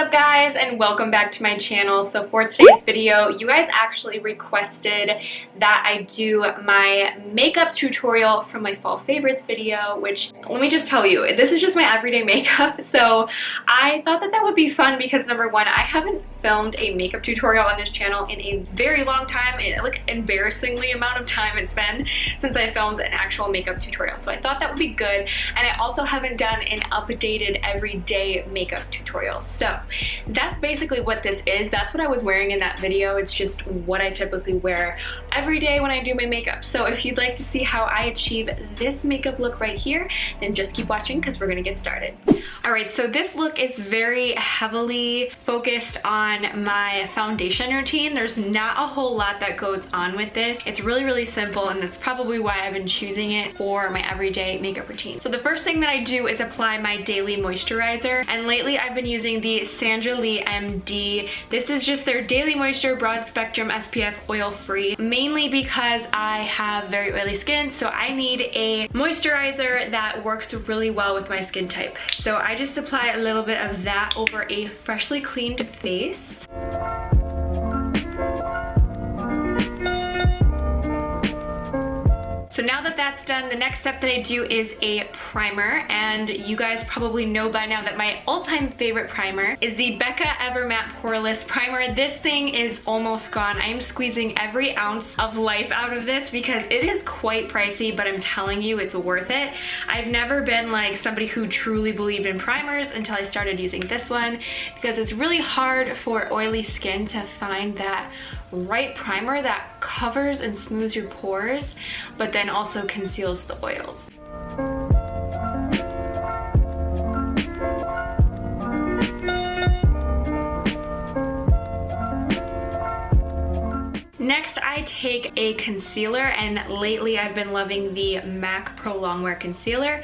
up guys, and welcome back to my channel. So for today's video, you guys actually requested that I do my makeup tutorial from my fall favorites video, which let me just tell you, this is just my everyday makeup. So I thought that would be fun because number one, I haven't filmed a makeup tutorial on this channel in a very long time, like embarrassingly amount of time it's been since I filmed an actual makeup tutorial. So I thought that would be good, and I also haven't done an updated everyday makeup tutorial. So that's basically what this is. That's what I was wearing in that video. It's just what I typically wear every day when I do my makeup. So if you'd like to see how I achieve this makeup look right here, then just keep watching because we're gonna get started. All right, so this look is very heavily focused on my foundation routine. There's not a whole lot that goes on with this. It's really simple, and that's probably why I've been choosing it for my everyday makeup routine. So the first thing that I do is apply my daily moisturizer, and lately I've been using the Sandra Lee MD. This is just their Daily Moisture Broad Spectrum SPF Oil Free, mainly because I have very oily skin, so I need a moisturizer that works really well with my skin type. So I just apply a little bit of that over a freshly cleaned face. So now that that's done, the next step that I do is a primer, and you guys probably know by now that my all-time favorite primer is the Becca Evermatte Poreless Primer. This thing is almost gone. I am squeezing every ounce of life out of this because it is quite pricey, but I'm telling you, it's worth it. I've never been like somebody who truly believed in primers until I started using this one, because it's really hard for oily skin to find that right primer that covers and smooths your pores, but then also conceals the oils. Next, I take a concealer, and lately I've been loving the MAC Pro Longwear Concealer.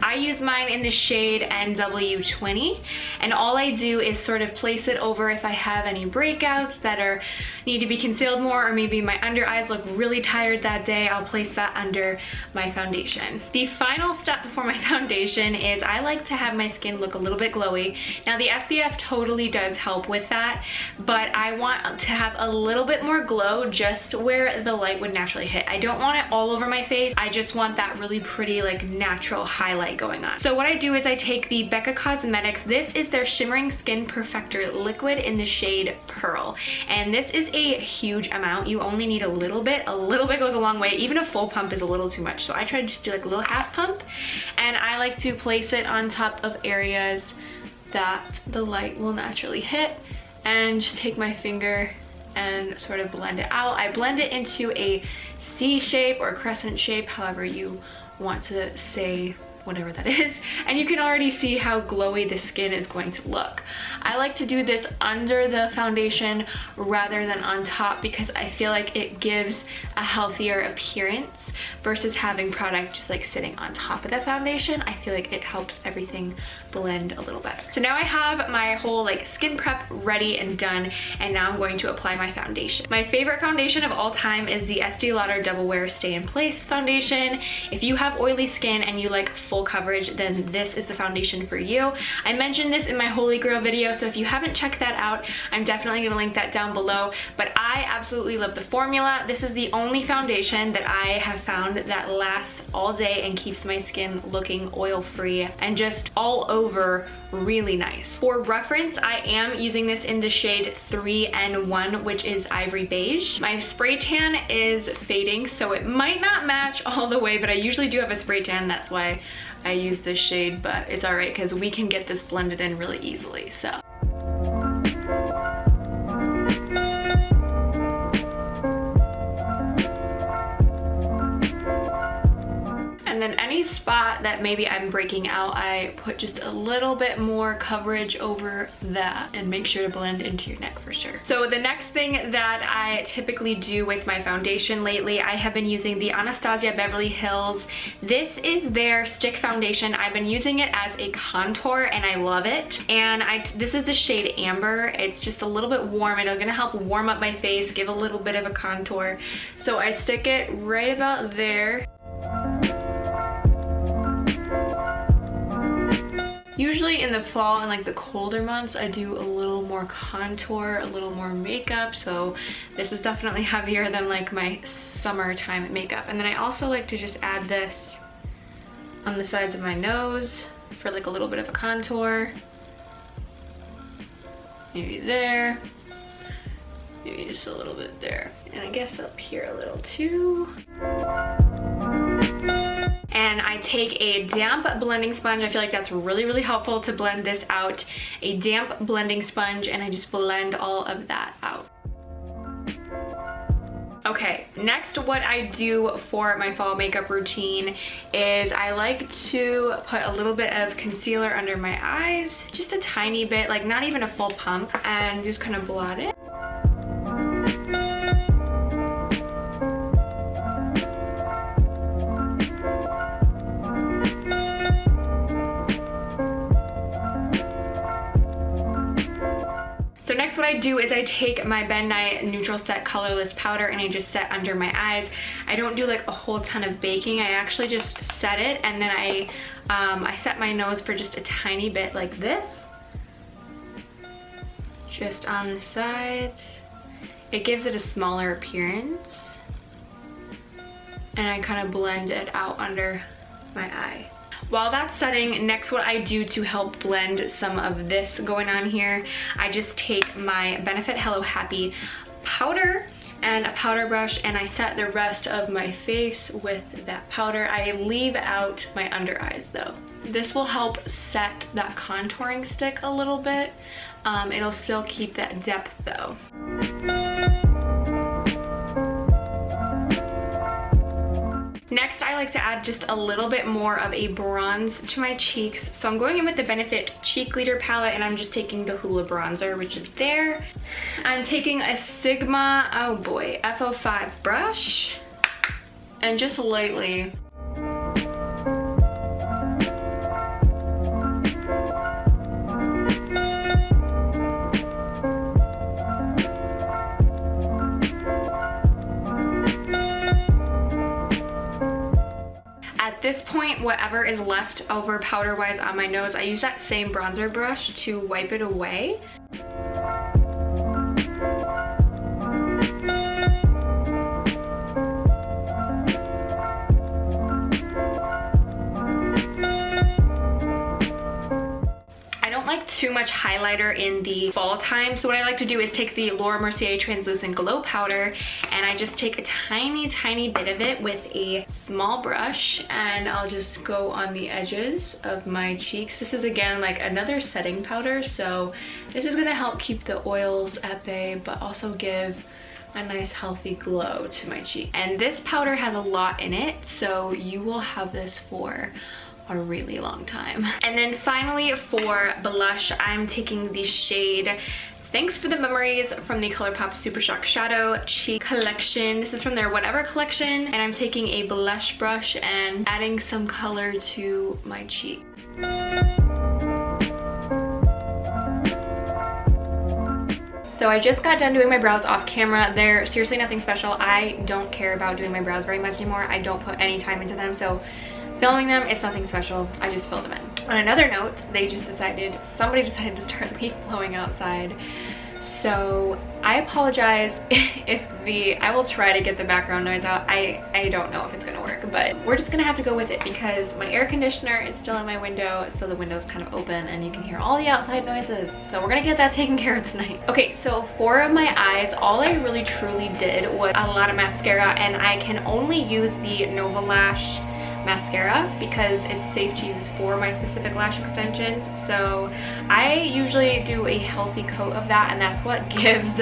I use mine in the shade NW20, and all I do is sort of place it over if I have any breakouts that need to be concealed more, or maybe my under eyes look really tired that day. I'll place that under my foundation. The final step before my foundation is I like to have my skin look a little bit glowy. Now the SPF totally does help with that, but I want to have a little bit more glow just where the light would naturally hit. I don't want it all over my face. I just want that really pretty, like, natural highlight going on. So what I do is I take the Becca Cosmetics, this is their Shimmering Skin Perfector Liquid in the shade Pearl, and this is a huge amount. You only need a little bit. A little bit goes a long way. Even a full pump is a little too much, so I try to just do like a little half pump, and I like to place it on top of areas that the light will naturally hit, and just take my finger and sort of blend it out. I blend it into a C shape or crescent shape, however you want to say, whatever that is, and you can already see how glowy the skin is going to look. I like to do this under the foundation rather than on top because I feel like it gives a healthier appearance versus having product just like sitting on top of the foundation. I feel like it helps everything blend a little better. So now I have my whole like skin prep ready and done, and now I'm going to apply my foundation. My favorite foundation of all time is the Estee Lauder Double Wear Stay in Place foundation. If you have oily skin and you like full coverage, then this is the foundation for you. I mentioned this in my Holy Grail video, so if you haven't checked that out, I'm definitely gonna link that down below, but I absolutely love the formula. This is the only foundation that I have found that lasts all day and keeps my skin looking oil-free and just all over really nice. For reference, I am using this in the shade 3N1, which is Ivory Beige. My spray tan is fading, so it might not match all the way, but I usually do have a spray tan, that's why I use this shade, but it's all right because we can get this blended in really easily, so. And then any spot that maybe I'm breaking out, I put just a little bit more coverage over that and make sure to blend into your neck for sure. So the next thing that I typically do with my foundation lately, I have been using the Anastasia Beverly Hills. This is their stick foundation. I've been using it as a contour and I love it. And this is the shade Amber. It's just a little bit warm. It's gonna help warm up my face, give a little bit of a contour. So I stick it right about there. Usually in the fall and like the colder months, I do a little more contour, a little more makeup. So this is definitely heavier than like my summertime makeup. And then I also like to just add this on the sides of my nose for like a little bit of a contour. Maybe there, maybe just a little bit there. And I guess up here a little too. And I take a damp blending sponge. I feel like that's really, really helpful to blend this out. A damp blending sponge, and I just blend all of that out. Okay, next what I do for my fall makeup routine is I like to put a little bit of concealer under my eyes, just a tiny bit, like not even a full pump, and just kind of blot it. So next what I do is I take my Ben Nye Neutral Set Colorless Powder and I just set under my eyes. I don't do like a whole ton of baking. I actually just set it, and then I set my nose for just a tiny bit like this. Just on the sides. It gives it a smaller appearance. And I kind of blend it out under my eye. While that's setting, next what I do to help blend some of this going on here, I just take my Benefit Hello Happy powder and a powder brush, and I set the rest of my face with that powder. I leave out my under eyes though. This will help set that contouring stick a little bit. It'll still keep that depth though. Next, I like to add just a little bit more of a bronze to my cheeks. So I'm going in with the Benefit Cheek Leader palette, and I'm just taking the Hoola bronzer, which is there. I'm taking a Sigma, oh boy, F05 brush, and just lightly at this point, whatever is left over powder wise on my nose, I use that same bronzer brush to wipe it away. Too much highlighter in the fall time, so what I like to do is take the Laura Mercier Translucent Glow Powder, and I just take a tiny bit of it with a small brush, and I'll just go on the edges of my cheeks. This is again like another setting powder, so this is gonna help keep the oils at bay but also give a nice healthy glow to my cheek. And this powder has a lot in it, so you will have this for a really long time. And then finally for blush, I'm taking the shade Thanks for the Memories from the ColourPop Super Shock Shadow Cheek Collection. This is from their Whatever collection, and I'm taking a blush brush and adding some color to my cheek. So I just got done doing my brows off camera. They're seriously nothing special. I don't care about doing my brows very much anymore. I don't put any time into them, so filming them, it's nothing special. I just fill them in. On another note, somebody decided to start leaf blowing outside. So I apologize if I will try to get the background noise out. I don't know if it's gonna work, but we're just gonna have to go with it because my air conditioner is still in my window, so the window's kind of open and you can hear all the outside noises. So we're gonna get that taken care of tonight. Okay, so for my eyes, all I really truly did was a lot of mascara, and I can only use the Nova Lash mascara because it's safe to use for my specific lash extensions. So I usually do a healthy coat of that, and that's what gives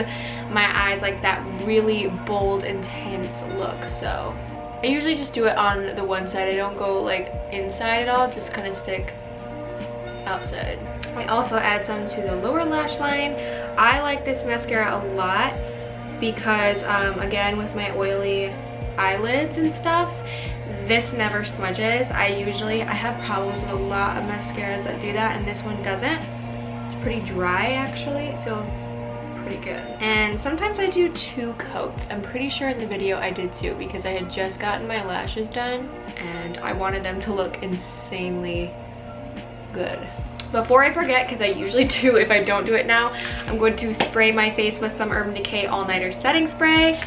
my eyes like that really bold, intense look. So I usually just do it on the one side. I don't go like inside at all, just kind of stick outside. I also add some to the lower lash line. I like this mascara a lot because again, with my oily eyelids and stuff, this never smudges. I have problems with a lot of mascaras that do that, and this one doesn't. It's pretty dry actually. It feels pretty good. And sometimes I do 2 coats. I'm pretty sure in the video I did 2 because I had just gotten my lashes done and I wanted them to look insanely good. Before I forget, because I usually do if I don't do it now, I'm going to spray my face with some Urban Decay All Nighter Setting Spray.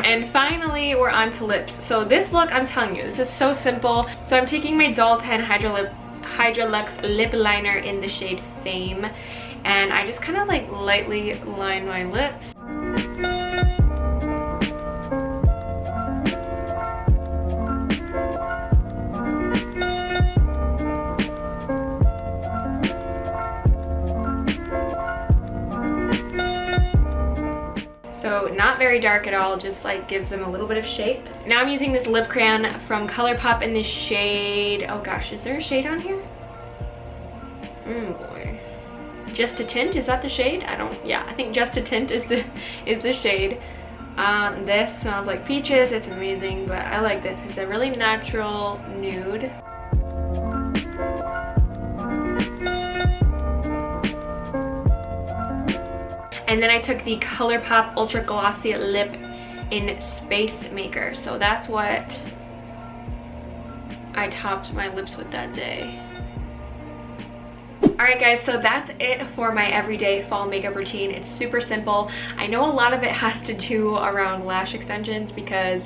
And finally, we're on to lips. So this look, I'm telling you, this is so simple. So I'm taking my Doll 10 Hydrolux Lip Liner in the shade Fame. And I just kind of like lightly line my lips. So not very dark at all, just like gives them a little bit of shape. Now I'm using this lip crayon from ColourPop in the shade, oh gosh, is there a shade on here? Boy. Just a Tint, is that the shade? I think Just a Tint is the shade. This smells like peaches, it's amazing, but I like this. It's a really natural nude. And then I took the ColourPop Ultra Glossy Lip in Space Maker. So that's what I topped my lips with that day. Alright guys, so that's it for my everyday fall makeup routine. It's super simple. I know a lot of it has to do around lash extensions because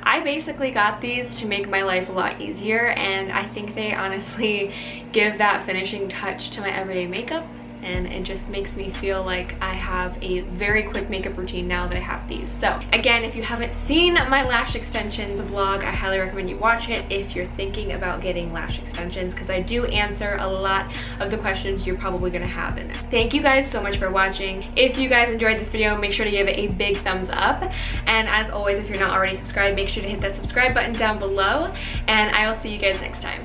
I basically got these to make my life a lot easier, and I think they honestly give that finishing touch to my everyday makeup. And it just makes me feel like I have a very quick makeup routine now that I have these. So again, if you haven't seen my lash extensions vlog, I highly recommend you watch it if you're thinking about getting lash extensions, because I do answer a lot of the questions you're probably gonna have in it. Thank you guys so much for watching. If you guys enjoyed this video, make sure to give it a big thumbs up. And as always, if you're not already subscribed, make sure to hit that subscribe button down below. And I will see you guys next time.